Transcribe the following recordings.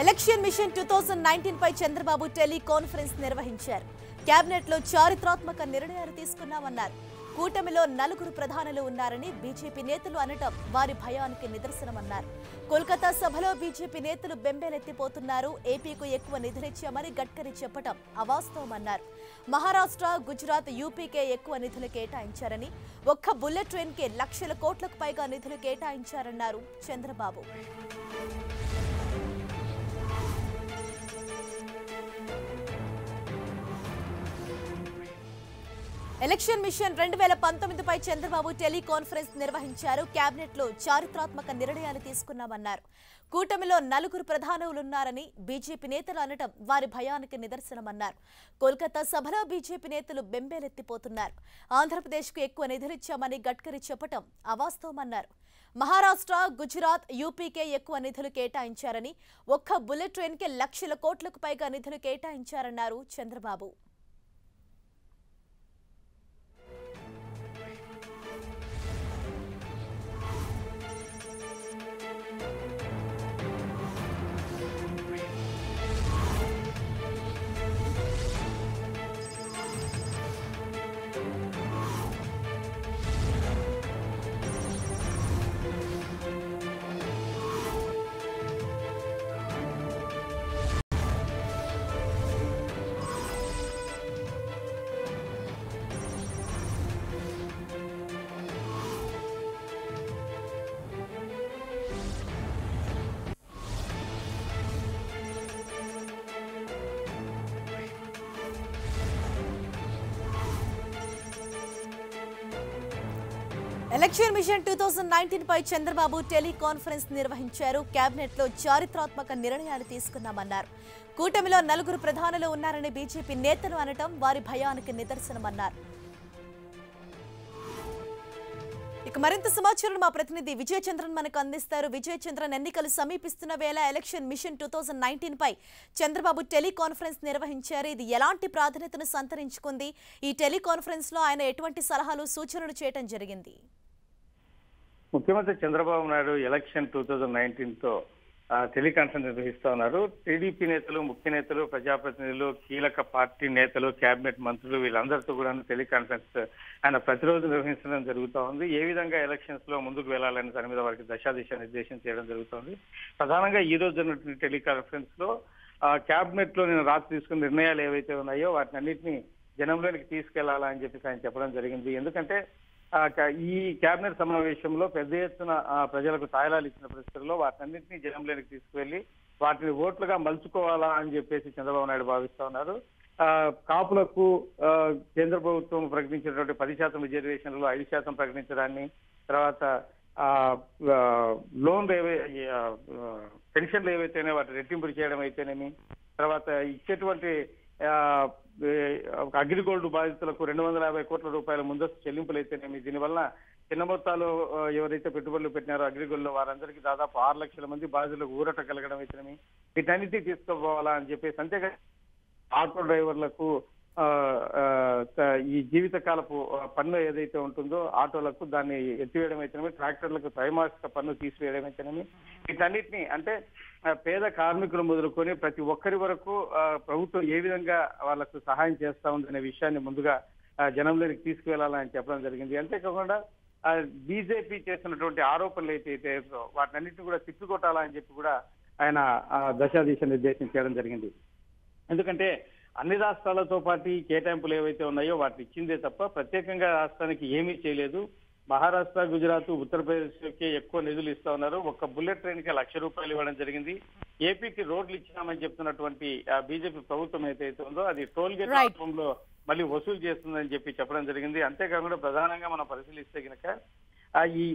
Election machine 2019 పై Chandrababu teleconference నిర్వహించారు. Cabinet లో చారిత్రాత్మక నిర్ణయాలు తీసుకున్నామన్నారు. కూటమిలో నలుగురు ప్రధానులు ఉన్నారని బీజేపీ నేతలు అనటం వారి భయానికి నిదర్శనమన్నారు. కోల్కతా సభలో బీజేపీ నేతలు బెంబేలెత్తిపోతున్నారు. ఏపీకు ఎక్కువ నిధులిచ్చామని గడ్కరీ చెప్పటం అవాస్తవమన్నారు. మహారాష్ట్ర, గుజరాత్, యూపీకే ఎక్కువ నిధులు కేటాయించారని, ఒక్క బుల్లెట్ ట్రైన్ కే లక్షల కోట్లకు పైగా నిధులు కేటాయించారన్నారు చంద్రబాబు. ఎలక్షన్ మిషన్ 2019 పై చంద్రబాబు టెలికాన్ఫరెన్స్ నిర్వహించారు. కేబినెట్ లో చారిత్రాత్మక నిర్ణయాలు తీసుకున్నామన్నారు. కూటమిలో నలుగురు ప్రధానులున్నారని బీజేపీ నేతలు అనటం వారి భయానికి నిదర్శనమన్నారు. కోల్కతా సభలో బీజేపీ నేతలు బెంబేలెత్తిపోతున్నారు. ఆంధ్రప్రదేశ్కు ఎక్కువ నిధులిచ్చామని గడ్కరీ చెప్పటం అవాస్తవమన్నారు. మహారాష్ట్ర, గుజరాత్, యూపీకే ఎక్కువ నిధులు కేటాయించారని, ఒక్క బుల్లెట్ ట్రైన్ కే లక్షల కోట్లకు పైగా నిధులు కేటాయించారన్నారు చంద్రబాబు. ఎలక్షన్ మిషన్ 2019 పై చంద్రబాబు టెలికాన్ఫరెన్స్ నిర్వహించారు. కేబినెట్ లో చారిత్రాత్మక నిర్ణయాలు తీసుకున్నామన్నారు. కూటమిలో నలుగురు ప్రధానులు ఉన్నారని బీజేపీ నేతలు అనటం వారి భయానికి నిదర్శనమన్నారు. ఇక మరింత సమాచారం మా ప్రతినిధి విజయ్ చంద్రన్ మనకు అందిస్తారు. విజయ్ చంద్రన్, ఎన్నికలు సమీపిస్తున్న వేళ ఎలక్షన్ మిషన్ 2019 పై చంద్రబాబు టెలికాన్ఫరెన్స్ నిర్వహించారు. ఇది ఎలాంటి ప్రాధాన్యతను సంతరించుకుంది? ఈ టెలికాన్ఫరెన్స్ లో ఆయన ఎటువంటి సలహాలు, సూచనలు చేయడం జరిగింది? ముఖ్యమంత్రి చంద్రబాబు నాయుడు ఎలక్షన్ 2019 తో టెలికాన్ఫరెన్స్ నిర్వహిస్తా ఉన్నారు. టీడీపీ నేతలు, ముఖ్య నేతలు, ప్రజాప్రతినిధులు, కీలక పార్టీ నేతలు, కేబినెట్ మంత్రులు వీళ్ళందరితో కూడా టెలికాన్ఫరెన్స్ ఆయన ప్రతిరోజు నిర్వహించడం జరుగుతూ ఉంది. ఏ విధంగా ఎలక్షన్స్ లో ముందుకు వెళ్లాలనే దాని మీద వారికి దిశ నిర్దేశం చేయడం జరుగుతుంది. ప్రధానంగా ఈ రోజు జరిగినటువంటి టెలికాన్ఫరెన్స్ లో కేబినెట్ లో నేను రాత్రి తీసుకున్న నిర్ణయాలు ఏవైతే ఉన్నాయో వాటిని అన్నింటినీ జనంలోనికి తీసుకెళ్లాలా అని చెప్పి ఆయన చెప్పడం జరిగింది. ఎందుకంటే ఈ కేబినెట్ సమావేశంలో పెద్ద ఎత్తున ప్రజలకు తాయిలాలు ఇచ్చిన పరిస్థితుల్లో వాటినన్నింటినీ జనంలోనికి తీసుకువెళ్లి వాటిని ఓట్లుగా మలుచుకోవాలా అని చెప్పేసి చంద్రబాబు నాయుడు భావిస్తా ఉన్నారు. కాపులకు కేంద్ర ప్రభుత్వం ప్రకటించినటువంటి 10% రిజర్వేషన్లలో 5% ప్రకటించడాన్ని, తర్వాత లోన్లు పెన్షన్లు ఏవైతేనే వాటి రెట్టింపులు చేయడం అయితేనేమి, తర్వాత ఇచ్చేటువంటి అగ్రిగోల్డ్ బాధితులకు 250 కోట్ల రూపాయల ముందస్తు చెల్లింపులు అయితేనేమి, దీనివల్ల చిన్న మొత్తాలు ఎవరైతే పెట్టుబడులు పెట్టినారో అగ్రిగోల్డ్ లో వారందరికీ దాదాపు 6 లక్షల మంది బాధితులకు ఊరట కలగడం అయితేనేమి, వీటన్నిటినీ తీసుకుపోవాలా అని చెప్పేసి, అంతేగా ఆటో డ్రైవర్లకు ఈ జీవితకాలపు పన్ను ఏదైతే ఉంటుందో ఆటోలకు దాన్ని ఎత్తివేయడం అయితేనేమి, ట్రాక్టర్లకు త్రైమాసిక పన్ను తీసివేయడం అయితేనేమి, వీటన్నిటిని అంటే పేద కార్మికులు మొదలుకొని ప్రతి ఒక్కరి వరకు ప్రభుత్వం ఏ విధంగా వాళ్ళకు సహాయం చేస్తా ఉందనే విషయాన్ని ముందుగా జనంలోకి తీసుకువెళ్లాలని చెప్పడం జరిగింది. అంతేకాకుండా బీజేపీ చేస్తున్నటువంటి ఆరోపణలు అయితే వాటినన్నింటినీ కూడా తిప్పికొట్టాలా అని చెప్పి కూడా ఆయన దిశ నిర్దేశం చేయడం జరిగింది. ఎందుకంటే అన్ని రాష్ట్రాలతో పాటు కేటాయింపులు ఏవైతే ఉన్నాయో వాటిని ఇచ్చిందే తప్ప ప్రత్యేకంగా రాష్ట్రానికి ఏమీ చేయలేదు. మహారాష్ట్ర, గుజరాత్, ఉత్తరప్రదేశ్కి ఎక్కువ నిధులు ఇస్తా ఉన్నారు. ఒక్క బుల్లెట్ ట్రైన్ కి 1,00,000 రూపాయలు ఇవ్వడం జరిగింది. ఏపీకి రోడ్లు ఇచ్చినామని చెప్తున్నటువంటి బీజేపీ ప్రభుత్వం ఏదైతే ఉందో అది టోల్ గేట్ రూపంలో మళ్ళీ వసూలు చేస్తుందని చెప్పడం జరిగింది. అంతేకాకుండా ప్రధానంగా మనం పరిశీలిస్తే కనుక ఈ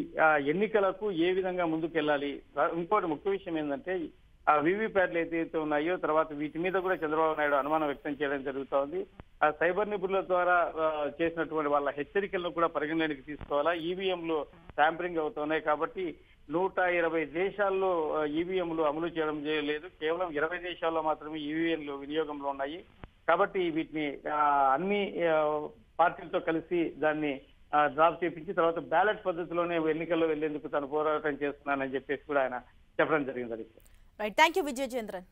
ఎన్నికలకు ఏ విధంగా ముందుకు వెళ్ళాలి, ఇంకోటి ముఖ్య విషయం ఏంటంటే వీవీప్యాట్లు ఏదైతే ఉన్నాయో తర్వాత వీటి మీద కూడా చంద్రబాబు నాయుడు అనుమానం వ్యక్తం చేయడం జరుగుతూ ఉంది. సైబర్ నిపుణుల ద్వారా చేసినటువంటి వాళ్ళ హెచ్చరికలను కూడా పరిగణలోకి తీసుకోవాలా. ఈవీఎంలు ట్యాంపరింగ్ అవుతున్నాయి కాబట్టి 120 దేశాల్లో ఈవీఎంలు అమలు చేయడం లేదు. కేవలం 20 దేశాల్లో మాత్రమే ఈవీఎంలు వినియోగంలో ఉన్నాయి. కాబట్టి వీటిని అన్ని పార్టీలతో కలిసి దాన్ని డ్రాప్ చేపించి తర్వాత బ్యాలెట్ పద్ధతిలోనే ఎన్నికల్లో వెళ్లేందుకు తాను పోరాటం చేస్తున్నానని చెప్పేసి కూడా ఆయన చెప్పడం జరిగింది. Right, thank you Vijayachandran.